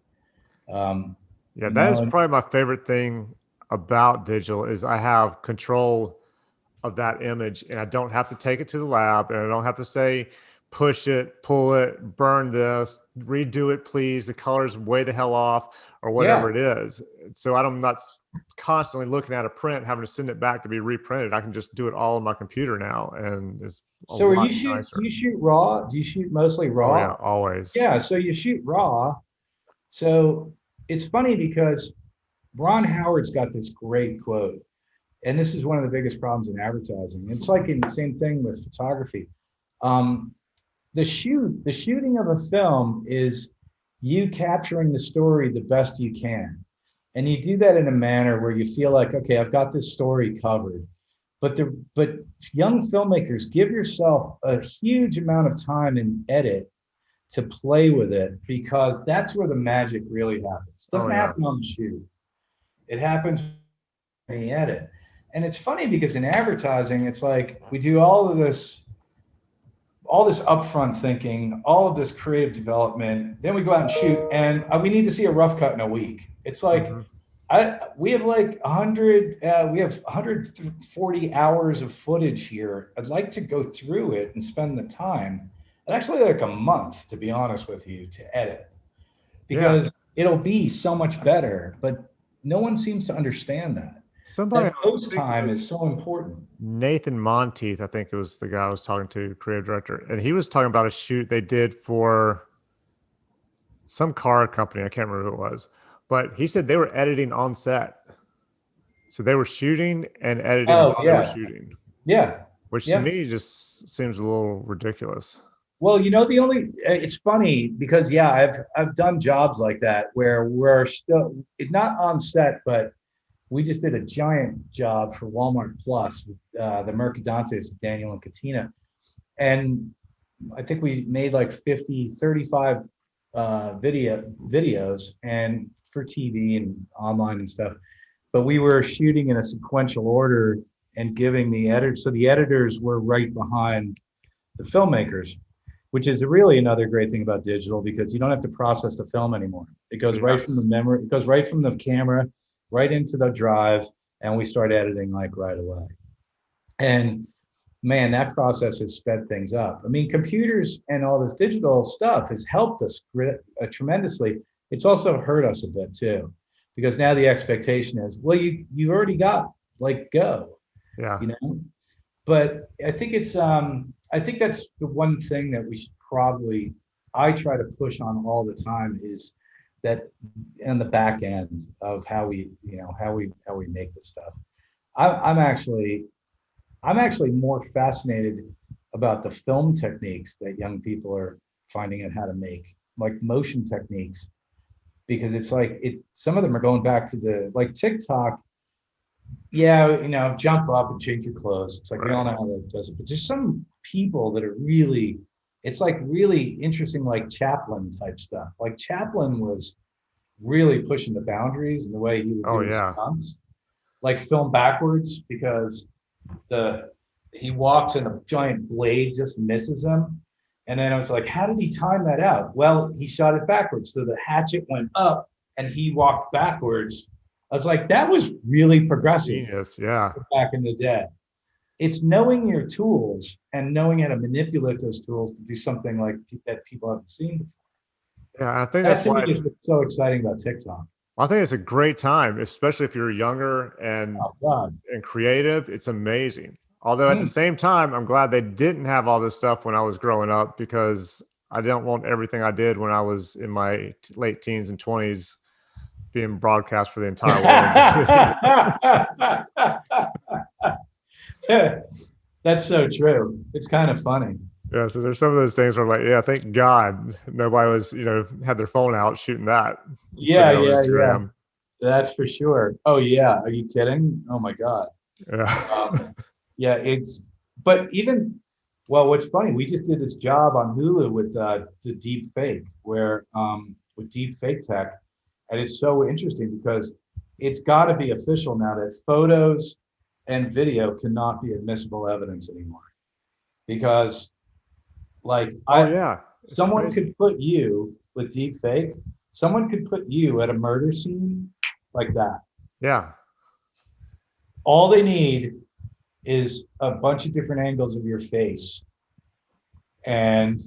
Um, Yeah, you that is know, and probably my favorite thing about digital is I have control of that image and I don't have to take it to the lab and I don't have to say push it, pull it, burn this, redo it please, the color's way the hell off or whatever yeah. it is. So I'm not constantly looking at a print having to send it back to be reprinted. I can just do it all on my computer now and it's a So are lot you shoot? Do nicer. you shoot raw? Do you shoot mostly Oh yeah, raw? always. Yeah. So you shoot raw. So it's funny because Ron Howard's got this great quote, and this is one of the biggest problems in advertising. It's like in the same thing with photography. Um, the shooting of a film is you capturing the story the best you can, and you do that in a manner where you feel like, okay, I've got this story covered. But young filmmakers, give yourself a huge amount of time and edit to play with it because that's where the magic really happens. It Oh doesn't yeah. happen on the shoot. It happens in the edit. And it's funny because in advertising, it's like we do all this upfront thinking, all of this creative development. Then we go out and shoot, and we need to see a rough cut in a week. It's like Mm-hmm. we have like 140 hours of footage here. I'd like to go through it and spend the time, and actually like a month, to be honest with you, to edit Yeah. because it'll be so much better. But no one seems to understand that. Somebody I That was post speaking time with is so important. Nathan Monteith, I think it was the guy I was talking to, creative director, and he was talking about a shoot they did for some car company. I can't remember who it was, but he said they were editing on set. So they were shooting and editing Oh while they were yeah, shooting, yeah, which to yeah. me just seems a little ridiculous. Well, the only it's funny because yeah, I've done jobs like that where we're still not on set, but we just did a giant job for Walmart Plus with the Mercadantes, Daniel and Katina. And I think we made like 50, 35 videos and for TV and online and stuff. But we were shooting in a sequential order and giving the editor, so the editors were right behind the filmmakers, which is really another great thing about digital because you don't have to process the film anymore. It goes right from Yes. the memory, it goes right from the camera, right into the drive, and we start editing like right away. And man, that process has sped things up. I mean, computers and all this digital stuff has helped us tremendously. It's also hurt us a bit too, because now the expectation is, well, you already got like go, Yeah. you know. But I think that's the one thing that we should probably I try to push on all the time is that in the back end of how we how we make this stuff. I'm actually more fascinated about the film techniques that young people are finding out how to make, like motion techniques, because it's like some of them are going back to the like TikTok. Yeah, jump up and change your clothes. It's like we all Right. know how that does it. But there's some people that are really, it's like really interesting, like Chaplin type stuff. Like Chaplin was really pushing the boundaries in the way he would Oh do his yeah. stunts, like film backwards because the he walks and a giant blade just misses him. And then I was like, how did he time that out? Well, he shot it backwards. So the hatchet went up and he walked backwards. I was like, that was really progressive Genius. Yeah. back in the day. It's knowing your tools and knowing how to manipulate those tools to do something like that people haven't seen before. Yeah. I think That that's to me why is what's so exciting about TikTok. I think it's a great time, especially if you're younger Oh God. and creative. It's amazing. Although at the Mm. same time, I'm glad they didn't have all this stuff when I was growing up because I don't want everything I did when I was in my late teens and 20s being broadcast for the entire world. That's so true. It's kind of funny. Yeah, so there's some of those things where I'm like, yeah, thank God nobody was, had their phone out shooting that, Yeah, putting it on yeah, yeah. Instagram. That's for sure. Oh yeah. Are you kidding? Oh my God. Yeah. Yeah, but even Well, what's funny, we just did this job on Hulu with the deep fake, where with deep fake tech, and it's so interesting because it's got to be official now that photos and video cannot be admissible evidence anymore. Because, like, Oh yeah, it's someone crazy. could put you with deep fake, someone could put you at a murder scene like that. Yeah, All they need is a bunch of different angles of your face, and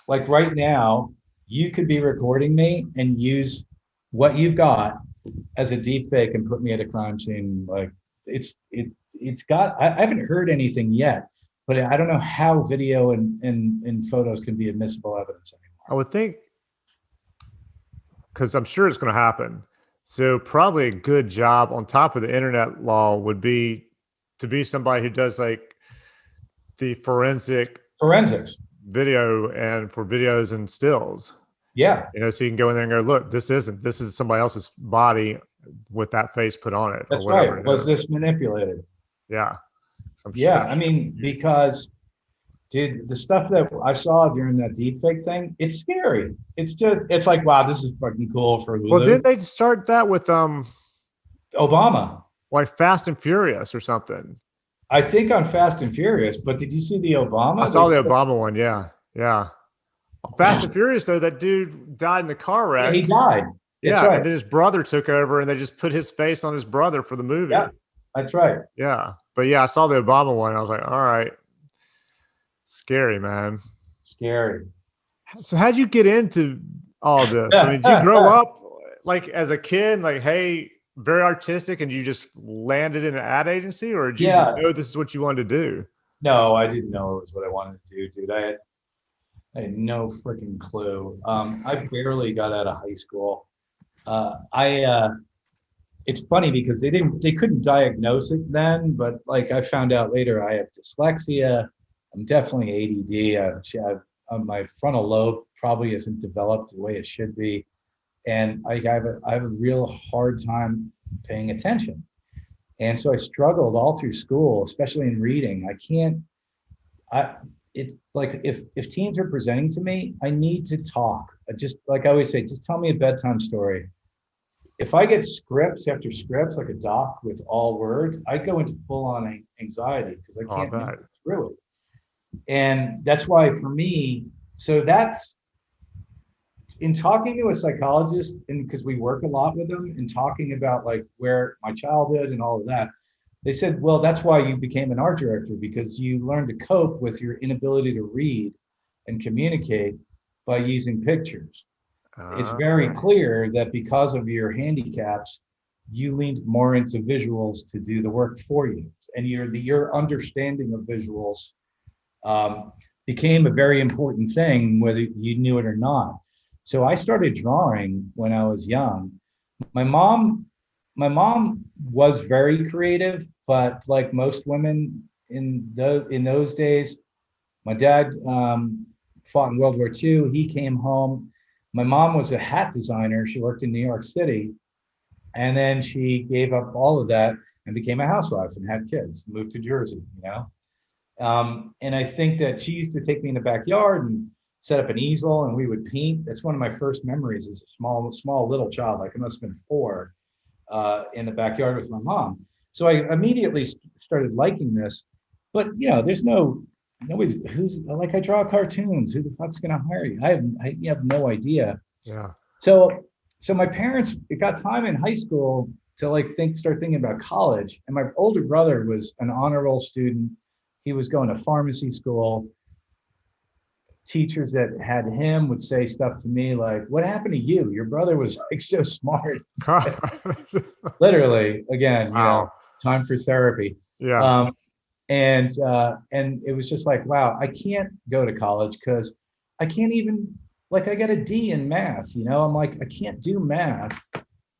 like right now, you could be recording me and use what you've got as a deep fake and put me at a crime scene. Like it's got, I haven't heard anything yet, but I don't know how video and photos can be admissible evidence I anymore. would think, because I'm sure it's going to happen. So probably a good job on top of the internet law would be to be somebody who does like the forensic Forensics. video and for videos and stills. Yeah, So you can go in there and go, look, this is somebody else's body with that face put on it or that's whatever right. it Was is. this manipulated? Yeah. So I'm Yeah, sure. I mean, because dude, the stuff that I saw during that deepfake thing, it's scary. It's like, wow, this is fucking cool for Well, Hulu. didn't they start that with Obama, like Fast and Furious or something? I think on Fast and Furious, but did you see the I Obama? saw the Obama one. Yeah. Yeah. Fast and Furious, though, that dude died in the car Yeah, he wreck. died. That's Yeah. And right. then his brother took over and they just put his face on his brother for the Yeah, movie. that's right. Yeah. But yeah, I saw the Obama one. I was like, all right, scary, man. Scary. So how'd you get into all this? I mean, did you grow up like as a kid, like, hey, very artistic, and you just landed in an ad agency, or did you Yeah. know this is what you wanted to do? No, I didn't know it was what I wanted to do, dude. I had no freaking clue. I barely got out of high school. I It's funny because they couldn't diagnose it then, but like I found out later, I have dyslexia. I'm definitely ADD. My frontal lobe probably isn't developed the way it should be, and I have a real hard time paying attention. And so I struggled all through school, especially in reading. I can't. I It's like if teens are presenting to me, I need to talk. I just like I always say, just tell me a bedtime story. If I get scripts after scripts, like a doc with all words, I go into full on anxiety because I Oh, I can't make bet. it through it. And that's why for me, so that's in talking to a psychologist, and because we work a lot with them and talking about like where my childhood and all of that, they said, well, that's why you became an art director, because you learned to cope with your inability to read and communicate by using pictures. It's very Okay. clear that because of your handicaps, you leaned more into visuals to do the work for you, and your understanding of visuals um, became a very important thing, whether you knew it or not. So I started drawing when I was young. My mom, my mom was very creative, but like most women in those days, my dad fought in World War II. He came home. My mom was a hat designer. She worked in New York City, and then she gave up all of that and became a housewife and had kids. Moved to Jersey, you know. And I think that she used to take me in the backyard and set up an easel, and we would paint. That's one of my first memories as a small little child. Like I must have been 4, in the backyard with my mom. So I immediately started liking this. But there's nobody's who's like I draw cartoons. Who the fuck's gonna hire you? I have no idea. Yeah. So my parents, it got time in high school to like start thinking about college. And my older brother was an honor roll student. He was going to pharmacy school. Teachers that had him would say stuff to me like, "What happened to you? Your brother was like so smart." Literally, again, Wow. time for therapy. Yeah. Um, and it was just like, wow, I can't go to college because I can't even, like, I got a D in math. I'm like, I can't do math.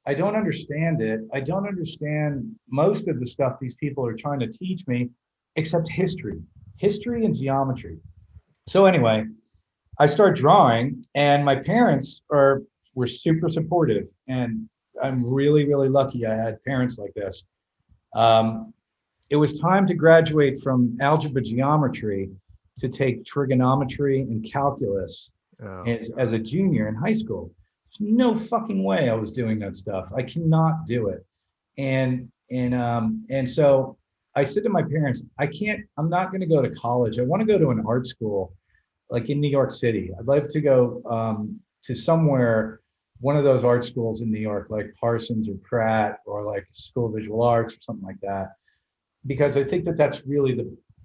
I don't understand it. I don't understand most of the stuff these people are trying to teach me, except history and geometry. So anyway, I start drawing, and my parents were super supportive, and I'm really, really lucky I had parents like this. Um, it was time to graduate from algebra geometry, to take trigonometry and calculus as a junior in high school. There's no fucking way I was doing that stuff. I cannot do it. And so I said to my parents, I'm not going to go to college. I want to go to an art school, like in New York City. I'd like to go to somewhere, one of those art schools in New York, like Parsons or Pratt, or like School of Visual Arts or something like that, because I think that that's really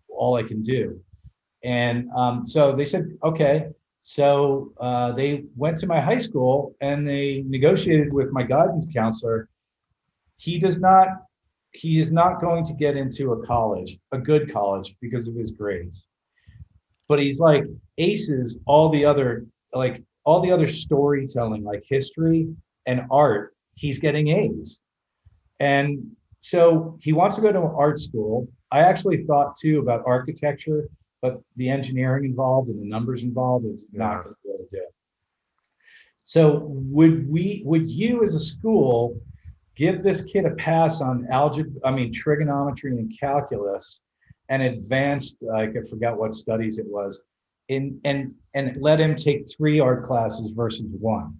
all I can do. And so they said, okay. So they went to my high school and they negotiated with my guidance counselor. He is not going to get into a good college, because of his grades. But he's like aces all the other storytelling, like history and art. He's getting A's. And so he wants to go to an art school. I actually thought too about architecture, but the engineering involved and the numbers involved is not going to be able to do it. So would you as a school give this kid a pass on trigonometry and calculus and advanced, I forgot what studies it was, and let him take 3 art classes versus 1?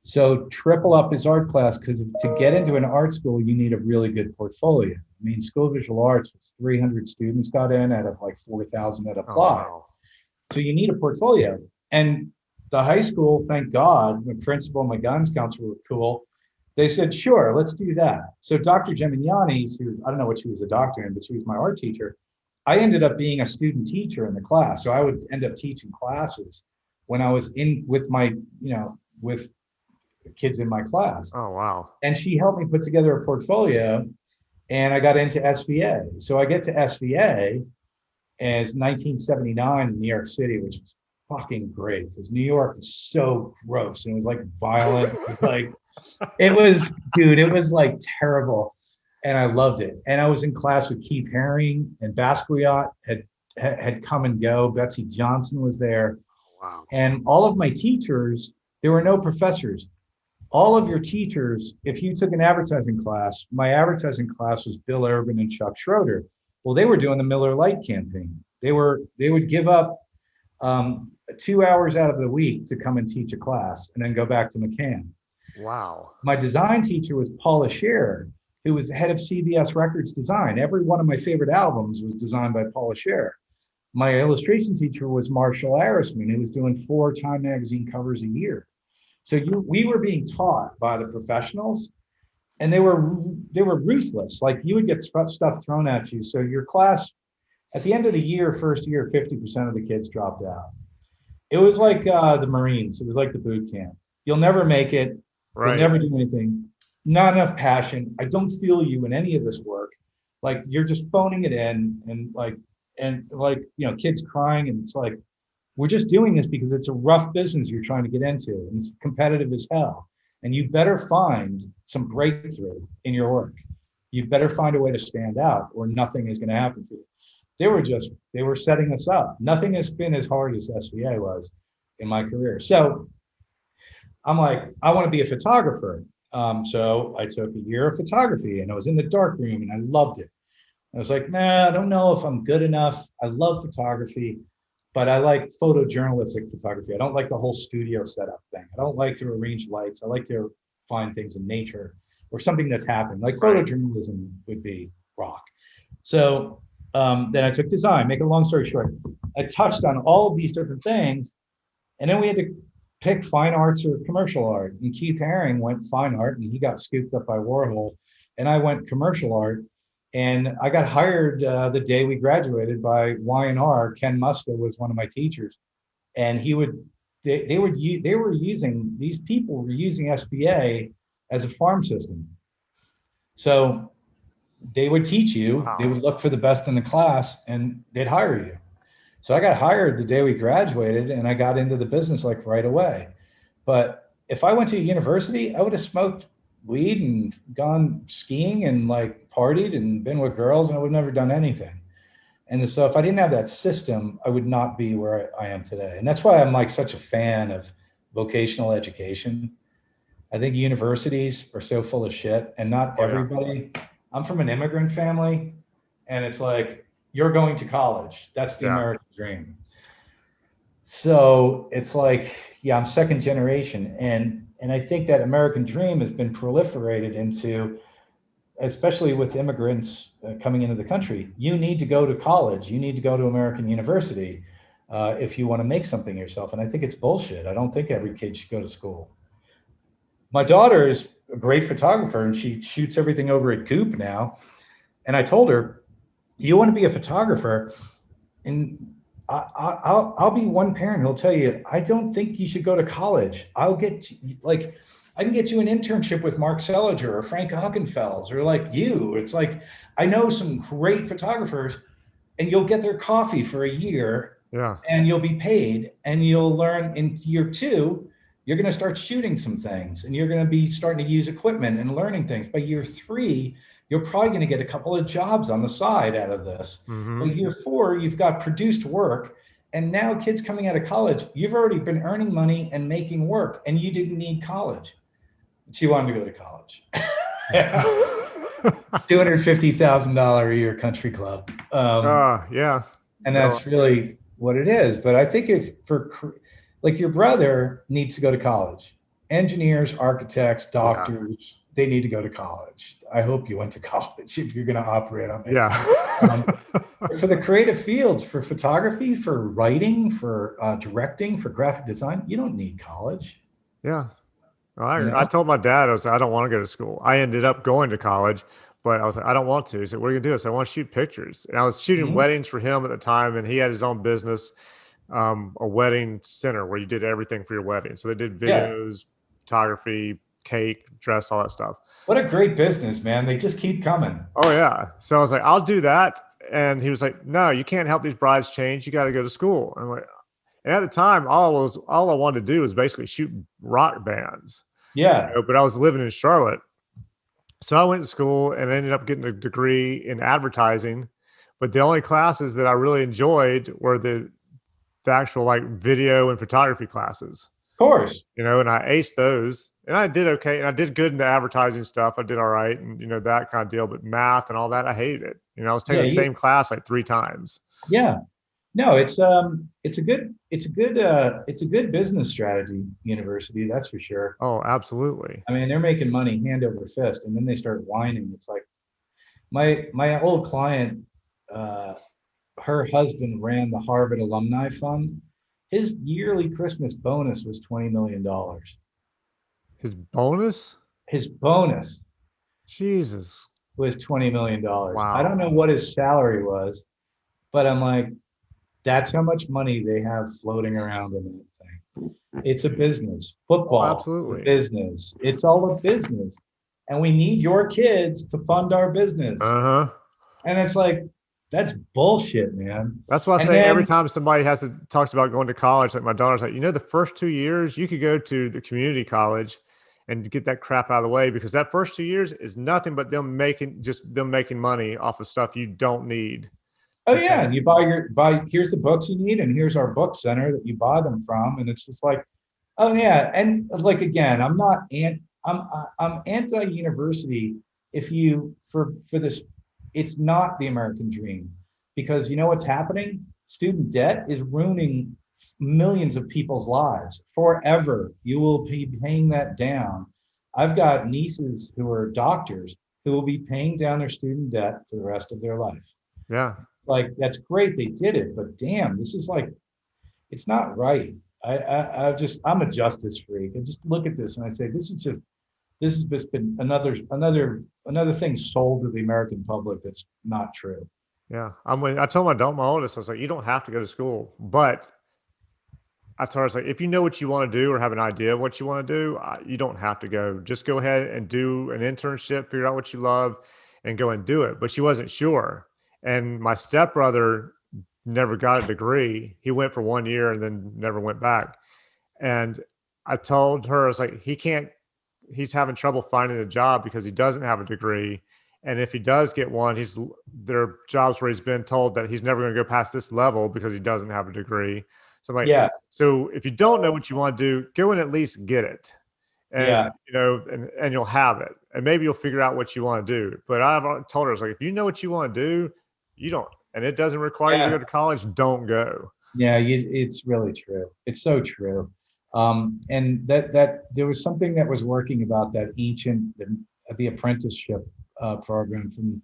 So triple up his art class, because to get into an art school, you need a really good portfolio. I mean, School of Visual Arts, 300 students got in out of like 4,000 that applied. Oh, wow. So you need a portfolio. And the high school, thank God, the principal and my guidance counselor were cool. They said, sure, let's do that. So Dr. Gemignani, I don't know what she was a doctor in, but she was my art teacher. I ended up being a student teacher in the class. So I would end up teaching classes when I was with kids in my class. Oh, wow. And she helped me put together a portfolio, and I got into SVA. So I get to SVA as 1979 in New York City, which was fucking great, because New York was so gross and it was like violent. it was like terrible. And I loved it. And I was in class with Keith Haring, and Basquiat had come and go. Betsy Johnson was there. Wow. And all of my teachers, there were no professors. All of your teachers, if you took an advertising class, my advertising class was Bill Urban and Chuck Schroeder. Well, they were doing the Miller Lite campaign. They would give up 2 hours out of the week to come and teach a class and then go back to McCann. Wow. My design teacher was Paula Scherer, who was the head of CBS Records Design. Every one of my favorite albums was designed by Paula Scherer. My illustration teacher was Marshall Arisman, who was doing 4 Time magazine covers a year. So we were being taught by the professionals, and they were ruthless. Like, you would get stuff thrown at you. So your class, at the end of the year, first year, 50% of the kids dropped out. It was like the Marines. It was like the boot camp. You'll never make it. Right. You'll never do anything. Not enough passion. I don't feel you in any of this work. Like, you're just phoning it in, and kids crying, and it's like, we're just doing this because it's a rough business you're trying to get into, and it's competitive as hell. And you better find some breakthrough in your work. You better find a way to stand out, or nothing is going to happen for you. They were setting us up. Nothing has been as hard as SVA was in my career. So I'm like, I want to be a photographer. So I took a year of photography, and I was in the dark room, and I loved it. I was like, nah, I don't know if I'm good enough. I love photography, but I like photojournalistic photography. I don't like the whole studio setup thing. I don't like to arrange lights. I like to find things in nature or something that's happening. Like, photojournalism would be rock. So then I took design. Make a long story short, I touched on all of these different things, and then we had to pick fine arts or commercial art. And Keith Haring went fine art, and he got scooped up by Warhol, and I went commercial art. And I got hired the day we graduated by Y&R. Ken Muska was one of my teachers, and these people were using SBA as a farm system. So they would teach you, wow. They would look for the best in the class, and they'd hire you. So I got hired the day we graduated, and I got into the business like right away. But if I went to a university, I would have smoked weed and gone skiing and like partied and been with girls, and I would have never done anything. And so if I didn't have that system, I would not be where I am today. And that's why I'm like such a fan of vocational education. I think universities are so full of shit, and not everybody. I'm from an immigrant family, and it's like, you're going to college. That's the Yeah. American dream. So it's like, yeah, I'm second generation, and I think that American dream has been proliferated into, especially with immigrants coming into the country. You need to go to college. You need to go to American university if you want to make something of yourself. And I think it's bullshit. I don't think every kid should go to school. My daughter is a great photographer, and she shoots everything over at Goop now. And I told her, you want to be a photographer, and I'll be one parent who'll tell you, I don't think you should go to college. I'll get you, like, I can get you an internship with Mark Seliger or Frank Hockenfels or like you. It's like, I know some great photographers, and you'll get their coffee for a year Yeah. and you'll be paid, and you'll learn in year two, you're going to start shooting some things, and you're going to be starting to use equipment and learning things. By year three, you're probably going to get a couple of jobs on the side out of this. By year four, you've got produced work. And now kids coming out of college, you've already been earning money and making work, and you didn't need college. But you wanted to go to college. $250,000 a year country club. Yeah. And No. that's really what it is. But I think if like your brother needs to go to college, engineers, architects, Yeah. doctors, they need to go to college. I hope you went to college if you're going to operate on it. Yeah. For the creative fields, for photography, for writing, for directing, for graphic design, you don't need college. Yeah. Well, You I know? told my dad, I was like, I don't want to go to school. I ended up going to college, but I was like, I don't want to. He said, what are you gonna do? I said, I want to shoot pictures. And I was shooting Mhm. weddings for him at the time, and he had his own business, a wedding center where you did everything for your wedding. So they did Yeah. videos, photography, cake, dress, all that stuff. What a great business, man. They just keep coming. Oh yeah. So I was like, I'll do that. And he was like, no, you can't help these brides change. You got to go to school. And I'm like, and at the time, all I wanted to do was basically shoot rock bands. Yeah. But I was living in Charlotte. So I went to school and ended up getting a degree in advertising. But the only classes that I really enjoyed were the actual like video and photography classes, Of course. and I aced those, and I did okay. And I did good in the advertising stuff. I did all right. And, that kind of deal, but math and all that, I hated it. I was taking Yeah. the same class like 3 times. Yeah. No, it's a good business strategy university, that's for sure. Oh, absolutely. I mean, they're making money hand over fist, and then they start whining. It's like my old client, uh, her husband ran the Harvard Alumni Fund. His yearly Christmas bonus was $20 million. His bonus? His bonus Jesus. was $20 million. I don't Wow. know what his salary was, but I'm like, that's how much money they have floating around in that thing. It's a business. Oh, Football, a absolutely. business. It's all a business. And we need your kids to fund our business. Uh-huh. And it's like, that's bullshit, man. That's why I And say every then, time somebody talks about going to college, like my daughter's like, the first 2 years you could go to the community college and get that crap out of the way, because that first 2 years is nothing but them making money off of stuff you don't need. oh yeah, and you buy, here's the books you need, and here's our book center that you buy them from. And it's just like, oh yeah. And like, again, I'm anti-university. If you, for this, it's not the American dream, because you know what's happening? Student debt is ruining millions of people's lives forever. You will be paying that down. I've got nieces who are doctors who will be paying down their student debt for the rest of their life. Yeah. Like, that's great they did it, but damn, this is like, it's not right. I'm a justice freak. I just look at this and I say, this has just been another thing sold to the American public that's not true. Yeah. I told my oldest, I was like, you don't have to go to school, but I told her, I was like, if you know what you want to do or have an idea of what you want to do, you don't have to go. Just go ahead and do an internship, figure out what you love, and go and do it. But she wasn't sure. And my stepbrother never got a degree. He went for 1 year and then never went back. And I told her, I was like, he's having trouble finding a job because he doesn't have a degree. And if he does get one, there are jobs where he's been told that he's never going to go past this level because he doesn't have a degree. So I'm like, Yeah, so if you don't know what you want to do, go and at least get it. And, yeah, and you'll have it. And maybe you'll figure out what you want to do. But I've told her, I was like, if you know what you want to do, you don't, and it doesn't require you to go to college, don't go. Yeah, it's really true. It's so true. And that there was something that was working about that the apprenticeship program from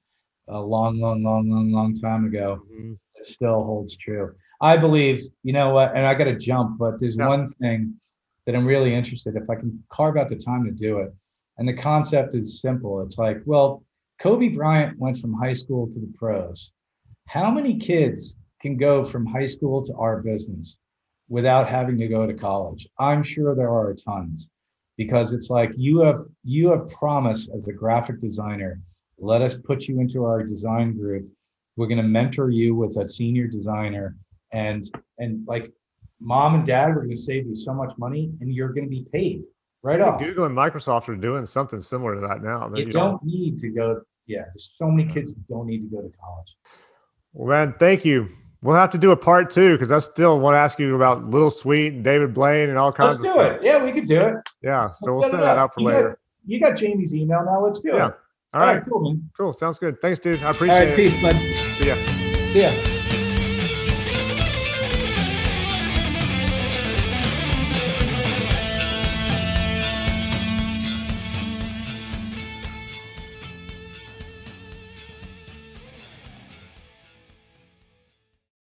a long time ago. Mm-hmm. It still holds true. I believe, you know what, and I got to jump, but there's Yeah. one thing that I'm really interested, if I can carve out the time to do it. And the concept is simple. It's like, well, Kobe Bryant went from high school to the pros. How many kids can go from high school to our business without having to go to college? I'm sure there are tons, because it's like you have promised as a graphic designer, let us put you into our design group. We're going to mentor you with a senior designer, and like mom and dad, we're going to save you so much money, and you're going to be paid right off. Google and Microsoft are doing something similar to that now. You don't need to go. Yeah, there's so many kids who don't need to go to college. Well, man, thank you. We'll have to do a part 2 because I still want to ask you about Little Sweet and David Blaine and all kinds of stuff. Let's do it. Yeah, we could do it. Yeah, so we'll set that up for later. You got Jamie's email now. Let's do it. All right. Cool, man. Cool. Sounds good. Thanks, dude. I appreciate it. Peace, bud. See ya. See ya.